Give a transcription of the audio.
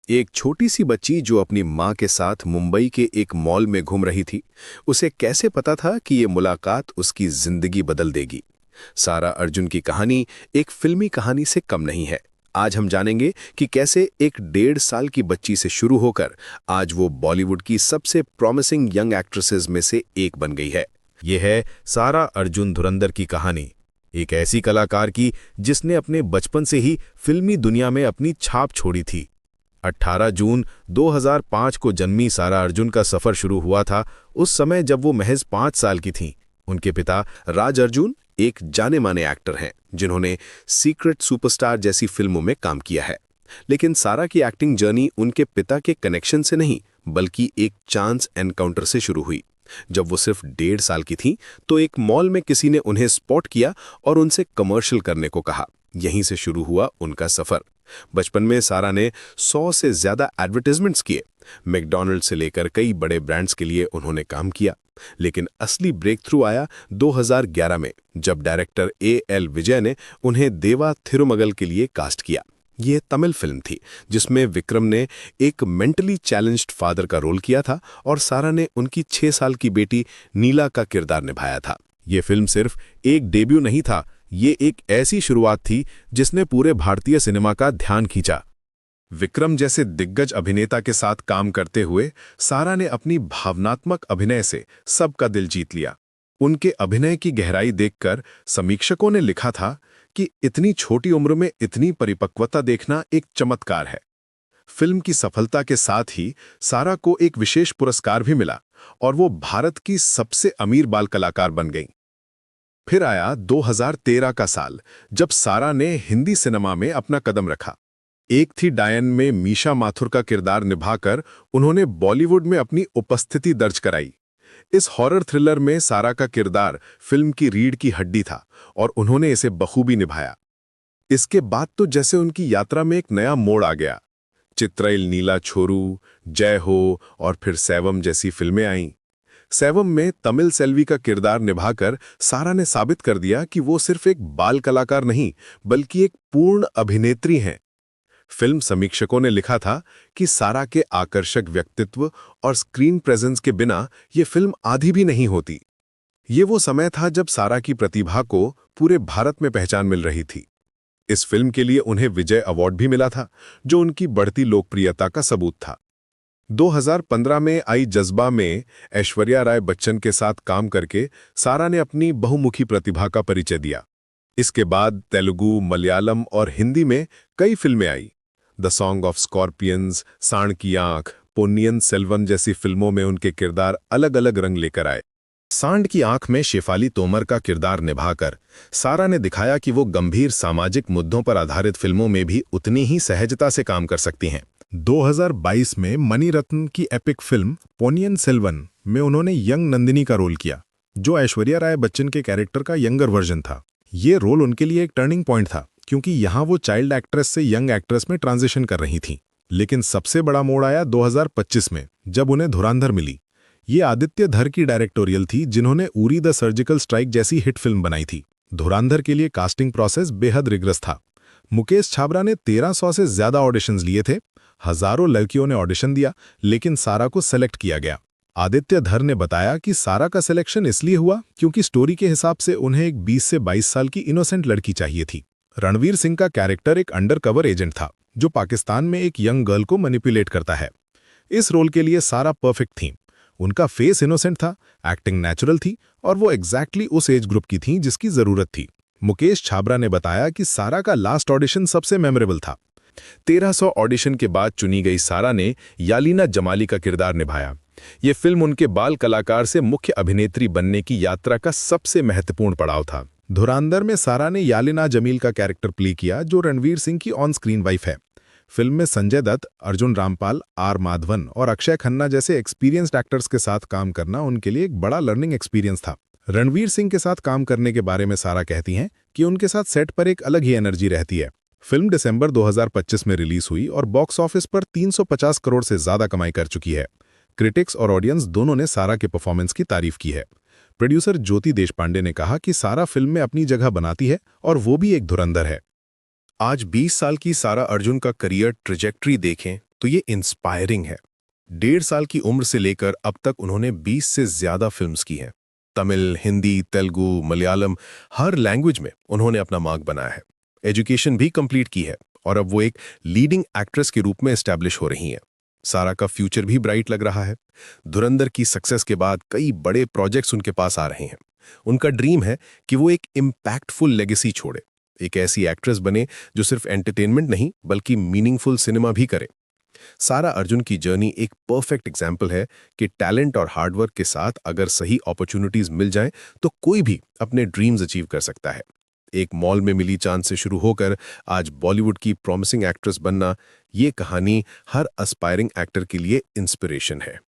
एक छोटी सी बच्ची जो अपनी माँ के साथ मुंबई के एक मॉल में घूम रही थी, उसे कैसे पता था कि ये मुलाकात उसकी जिंदगी बदल देगी। सारा अर्जुन की कहानी एक फिल्मी कहानी से कम नहीं है। आज हम जानेंगे कि कैसे एक 1.5 साल की बच्ची से शुरू होकर आज वो बॉलीवुड की सबसे प्रॉमिसिंग यंग एक्ट्रेसेस में से एक बन गई है। ये है सारा अर्जुन धुरंधर की कहानी, एक ऐसी कलाकार की जिसने अपने बचपन से ही फिल्मी दुनिया में अपनी छाप छोड़ी थी। 18 जून 2005 को जन्मी सारा अर्जुन का सफर शुरू हुआ था उस समय जब वो महज 5 साल की थीं। उनके पिता राज अर्जुन एक जाने माने एक्टर हैं जिन्होंने सीक्रेट सुपरस्टार जैसी फिल्मों में काम किया है। लेकिन सारा की एक्टिंग जर्नी उनके पिता के कनेक्शन से नहीं बल्कि एक चांस एनकाउंटर से शुरू हुई। जब वो सिर्फ 1.5 साल की थीं तो एक मॉल में किसी ने उन्हें स्पॉट किया और उनसे कमर्शियल करने को कहा। यहीं से शुरू हुआ उनका सफर। बचपन में सारा ने 100 से ज्यादा एडवर्टाइजमेंट्स किए। मैकडॉनल्ड से लेकर कई बड़े ब्रांड्स के लिए उन्होंने काम किया। लेकिन असली ब्रेक थ्रू आया 2011 में जब डायरेक्टर A.L. विजय ने उन्हें देवा थिरुमगल के लिए कास्ट किया। ये तमिल फिल्म थी जिसमें विक्रम ने एक मेंटली चैलेंज्ड फादर का रोल किया था और सारा ने उनकी 6 साल की बेटी नीला का किरदार निभाया था। ये फिल्म सिर्फ एक डेब्यू नहीं था, ये एक ऐसी शुरुआत थी जिसने पूरे भारतीय सिनेमा का ध्यान खींचा। विक्रम जैसे दिग्गज अभिनेता के साथ काम करते हुए सारा ने अपनी भावनात्मक अभिनय से सबका दिल जीत लिया। उनके अभिनय की गहराई देखकर समीक्षकों ने लिखा था कि इतनी छोटी उम्र में इतनी परिपक्वता देखना एक चमत्कार है। फिल्म की सफलता के साथ ही सारा को एक विशेष पुरस्कार भी मिला और वो भारत की सबसे अमीर बाल कलाकार बन गईं। फिर आया 2013 का साल जब सारा ने हिंदी सिनेमा में अपना कदम रखा। एक थी डायन में मीशा माथुर का किरदार निभाकर उन्होंने बॉलीवुड में अपनी उपस्थिति दर्ज कराई। इस हॉरर थ्रिलर में सारा का किरदार फिल्म की रीढ़ की हड्डी था और उन्होंने इसे बखूबी निभाया। इसके बाद तो जैसे उनकी यात्रा में एक नया मोड़ आ गया। चित्रैल नीला छोरू, जय हो और फिर सैवम जैसी फिल्में आईं। सैवम में तमिल सेल्वी का किरदार निभाकर सारा ने साबित कर दिया कि वो सिर्फ एक बाल कलाकार नहीं बल्कि एक पूर्ण अभिनेत्री हैं। फिल्म समीक्षकों ने लिखा था कि सारा के आकर्षक व्यक्तित्व और स्क्रीन प्रेजेंस के बिना ये फिल्म आधी भी नहीं होती। ये वो समय था जब सारा की प्रतिभा को पूरे भारत में पहचान मिल रही थी। इस फिल्म के लिए उन्हें विजय अवार्ड भी मिला था जो उनकी बढ़ती लोकप्रियता का सबूत था। 2015 में आई जज्बा में ऐश्वर्या राय बच्चन के साथ काम करके सारा ने अपनी बहुमुखी प्रतिभा का परिचय दिया। इसके बाद तेलुगु, मलयालम और हिंदी में कई फिल्में आई। द सॉन्ग ऑफ स्कॉर्पियंस, सांड की आंख, पोन्नियन सेल्वन जैसी फिल्मों में उनके किरदार अलग अलग रंग लेकर आए। सांड की आंख में शेफाली तोमर का किरदार निभाकर सारा ने दिखाया कि वो गंभीर सामाजिक मुद्दों पर आधारित फिल्मों में भी उतनी ही सहजता से काम कर सकती हैं। 2022 में मणिरत्न की एपिक फिल्म पोन्नियन सेल्वन में उन्होंने यंग नंदिनी का रोल किया, जो ऐश्वर्या राय बच्चन के कैरेक्टर का यंगर वर्जन था। ये रोल उनके लिए एक टर्निंग पॉइंट था क्योंकि यहाँ वो चाइल्ड एक्ट्रेस से यंग एक्ट्रेस में ट्रांजिशन कर रही थीं। लेकिन सबसे बड़ा मोड़ आया 2025 में जब उन्हें धुरंधर मिली। ये आदित्य धर की डायरेक्टोरियल थी जिन्होंने उरी द सर्जिकल स्ट्राइक जैसी हिट फिल्म बनाई थी। धुरंधर के लिए कास्टिंग प्रोसेस बेहद रिगरस था। मुकेश छाबरा ने 1300 से ज्यादा ऑडिशंस लिए थे। हजारों लड़कियों ने ऑडिशन दिया लेकिन सारा को सेलेक्ट किया गया। आदित्य धर ने बताया कि सारा का सिलेक्शन इसलिए हुआ क्योंकि स्टोरी के हिसाब से उन्हें एक 20 से 22 साल की इनोसेंट लड़की चाहिए थी। रणवीर सिंह का कैरेक्टर एक अंडरकवर एजेंट था जो पाकिस्तान में एक यंग गर्ल को मैनिपुलेट करता है। इस रोल के लिए सारा परफेक्ट थी। उनका फेस इनोसेंट था, एक्टिंग नेचुरल थी और वो एग्जैक्टली उस एज ग्रुप की थी जिसकी जरूरत थी। मुकेश छाबरा ने बताया कि सारा का लास्ट ऑडिशन सबसे मेमोरेबल था। 1300 ऑडिशन के बाद चुनी गई सारा ने यालीना जमाली का किरदार निभाया। ये फिल्म उनके बाल कलाकार से मुख्य अभिनेत्री बनने की यात्रा का सबसे महत्वपूर्ण पड़ाव था। धुरंधर में सारा ने यालीना जमील का कैरेक्टर प्ले किया जो रणवीर सिंह की ऑन स्क्रीन वाइफ है। फिल्म में संजय दत्त, अर्जुन रामपाल, आर माधवन और अक्षय खन्ना जैसे एक्सपीरियंस्ड एक्टर्स के साथ काम करना उनके लिए एक बड़ा लर्निंग एक्सपीरियंस था। रणवीर सिंह के साथ काम करने के बारे में सारा कहती हैं कि उनके साथ सेट पर एक अलग ही एनर्जी रहती है। फिल्म दिसंबर 2025 में रिलीज हुई और बॉक्स ऑफिस पर 350 करोड़ से ज्यादा कमाई कर चुकी है। क्रिटिक्स और ऑडियंस दोनों ने सारा के परफॉर्मेंस की तारीफ की है। प्रोड्यूसर ज्योति देशपांडे ने कहा कि सारा फिल्म में अपनी जगह बनाती है और वो भी एक धुरंधर है। आज 20 साल की सारा अर्जुन का करियर ट्रेजेक्ट्री देखें तो ये इंस्पायरिंग है। 1.5 साल की उम्र से लेकर अब तक उन्होंने 20 से ज्यादा फिल्म्स की हैं। तमिल, हिंदी, तेलुगु, मलयालम, हर लैंग्वेज में उन्होंने अपना मार्क बनाया है। एजुकेशन भी कंप्लीट की है और अब वो एक लीडिंग एक्ट्रेस के रूप में एस्टैब्लिश हो रही हैं। सारा का फ्यूचर भी ब्राइट लग रहा है। धुरंधर की सक्सेस के बाद कई बड़े प्रोजेक्ट्स उनके पास आ रहे हैं। उनका ड्रीम है कि वो एक इम्पैक्टफुल लेगेसी छोड़े, एक ऐसी एक्ट्रेस बने जो सिर्फ एंटरटेनमेंट नहीं बल्कि मीनिंगफुल सिनेमा भी करे। सारा अर्जुन की जर्नी एक परफेक्ट एग्जाम्पल है कि टैलेंट और हार्डवर्क के साथ अगर सही अपॉर्चुनिटीज मिल जाएं तो कोई भी अपने ड्रीम्स अचीव कर सकता है। एक मॉल में मिली चांस से शुरू होकर आज बॉलीवुड की प्रॉमिसिंग एक्ट्रेस बनना, ये कहानी हर एस्पायरिंग एक्टर के लिए इंस्पिरेशन है।